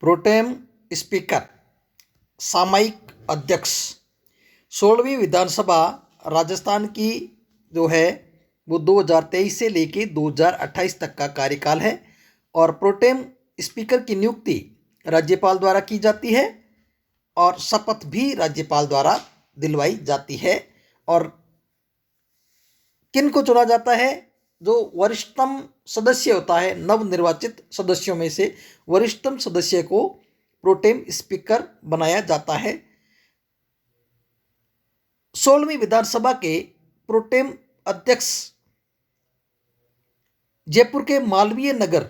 Pro tem speaker सामयिक अध्यक्ष 16वीं विधानसभा राजस्थान की जो है वो 2023 से लेके 2028 तक का कार्यकाल है और प्रोटेम स्पीकर की नियुक्ति राज्यपाल द्वारा की जाती है और शपथ भी राज्यपाल द्वारा दिलवाई जाती है। और किन को चुना जाता है? जो वरिष्ठतम सदस्य होता है, नवनिर्वाचित सदस्यों में से वरिष्ठतम सदस्य को प्रोटेम स्पीकर बनाया जाता है। 16वीं विधानसभा के प्रोटेम अध्यक्ष जयपुर के मालवीय नगर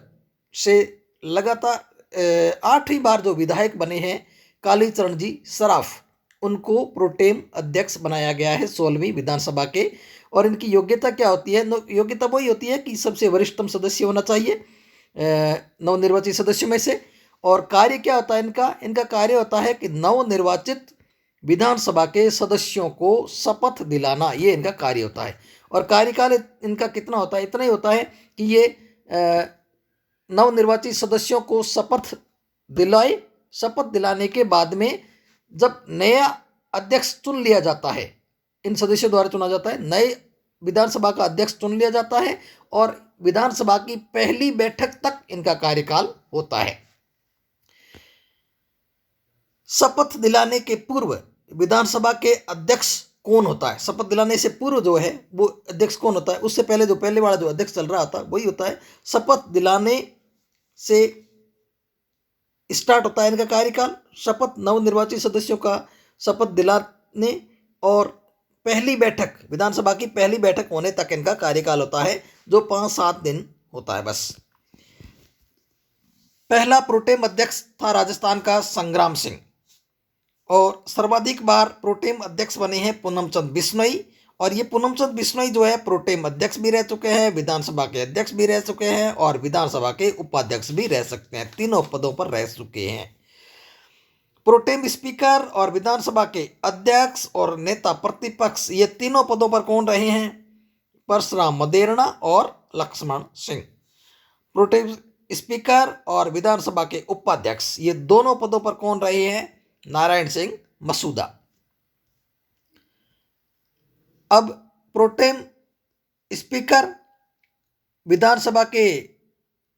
से लगातार 8वीं बार जो विधायक बने हैं कालीचरण जी सराफ, उनको प्रोटेम अध्यक्ष बनाया गया है 16वीं विधानसभा के। और इनकी योग्यता क्या होती है? योग्यता वही होती है कि सबसे वरिष्ठतम सदस्य होना चाहिए नवनिर्वाचित सदस्यों में से। और कार्य क्या होता है इनका कार्य होता है कि नवनिर्वाचित विधानसभा के सदस्यों को शपथ दिलाना, ये इनका कार्य होता है। और कार्यकाल इनका कितना होता है? इतना ही होता है कि ये नवनिर्वाचित सदस्यों को शपथ दिलाए। शपथ दिलाने के बाद में जब नया अध्यक्ष चुन लिया जाता है, इन सदस्यों द्वारा चुना जाता है, नए विधानसभा का अध्यक्ष चुन लिया जाता है और विधानसभा की पहली बैठक तक इनका कार्यकाल होता है। शपथ दिलाने के पूर्व विधानसभा के अध्यक्ष कौन होता है? शपथ दिलाने से पूर्व जो है वो अध्यक्ष कौन होता है? उससे पहले जो पहले वाला जो अध्यक्ष चल रहा था वही होता है। शपथ दिलाने से स्टार्ट होता है इनका कार्यकाल। शपथ नवनिर्वाचित सदस्यों का शपथ दिलाने और पहली बैठक, विधानसभा की पहली बैठक होने तक इनका कार्यकाल होता है, जो 5-7 दिन होता है बस। पहला प्रोटेम अध्यक्ष था राजस्थान का संग्राम सिंह और सर्वाधिक बार प्रोटेम अध्यक्ष बने हैं पूनमचंद बिश्नोई। और ये पूनमचंद बिश्नोई जो है प्रोटेम अध्यक्ष भी रह चुके हैं, विधानसभा के अध्यक्ष भी रह चुके हैं और विधानसभा के उपाध्यक्ष भी रह सकते हैं। तीनों पदों पर रह चुके हैं। प्रोटेम स्पीकर और विधानसभा के अध्यक्ष और नेता प्रतिपक्ष, ये तीनों पदों पर कौन रहे हैं? परशुराम मदेरणा और लक्ष्मण सिंह। प्रोटेम स्पीकर और विधानसभा के उपाध्यक्ष, ये दोनों पदों पर कौन रहे हैं? नारायण सिंह मसूदा। अब प्रोटेम स्पीकर, विधानसभा के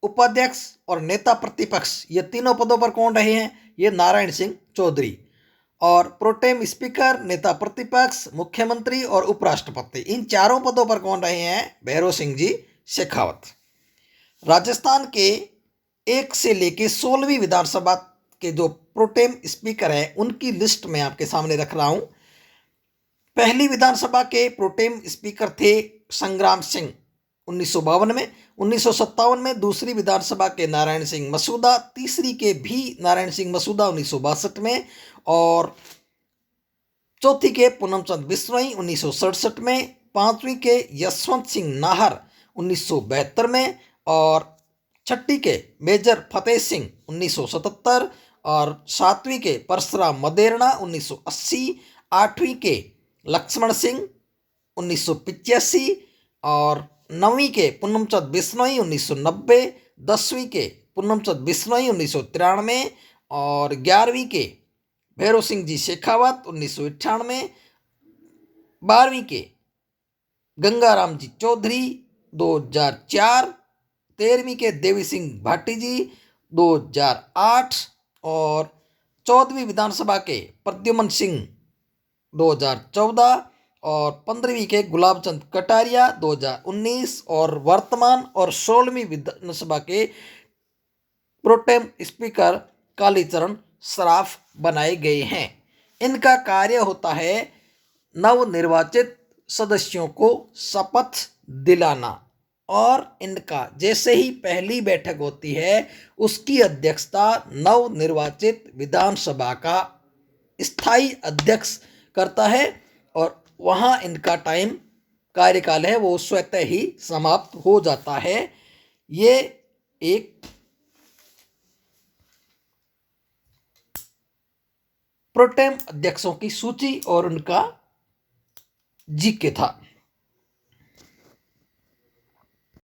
उपाध्यक्ष और नेता प्रतिपक्ष, ये तीनों पदों पर कौन रहे हैं? ये नारायण सिंह चौधरी। और प्रोटेम स्पीकर, नेता प्रतिपक्ष, मुख्यमंत्री और उपराष्ट्रपति, इन चारों पदों पर कौन रहे हैं? भैरों सिंह जी शेखावत। राजस्थान के 1 से लेके 16वीं विधानसभा के जो प्रोटेम स्पीकर हैं उनकी लिस्ट मैं आपके सामने रख रहा हूं। पहली विधानसभा के प्रोटेम स्पीकर थे संग्राम सिंह 1952 में। 1957 में दूसरी विधानसभा के नारायण सिंह मसूदा, तीसरी के भी नारायण सिंह मसूदा 1962 में और चौथी के पूनमचंद बिश्नोई 1967 में, पांचवी के यशवंत सिंह नाहर 1972 में और छठी के मेजर फतेह सिंह 1977 और सातवीं के परशुराम मदेरणा 1980, आठवीं के लक्ष्मण सिंह 1985 और 9वीं के पूनमचंद बिश्नोई 1990, 10वीं के पूनमचंद बिश्नोई 1993 और 11वीं के भैरों सिंह जी शेखावत 1998, 12वीं के गंगाराम जी चौधरी 2004, 13वीं के देवी सिंह भाटी जी 2008 और 14वीं विधानसभा के प्रद्युमन सिंह 2014 और 15वीं के गुलाब चंद कटारिया 2019 और वर्तमान और 16वीं विधानसभा के प्रोटेम स्पीकर कालीचरण सराफ बनाए गए हैं। इनका कार्य होता है नवनिर्वाचित सदस्यों को शपथ दिलाना और इनका जैसे ही पहली बैठक होती है उसकी अध्यक्षता नवनिर्वाचित विधानसभा का स्थायी अध्यक्ष करता है और वहाँ इनका टाइम कार्यकाल है वो स्वतः ही समाप्त हो जाता है। ये एक प्रोटेम अध्यक्षों की सूची और उनका जीके था।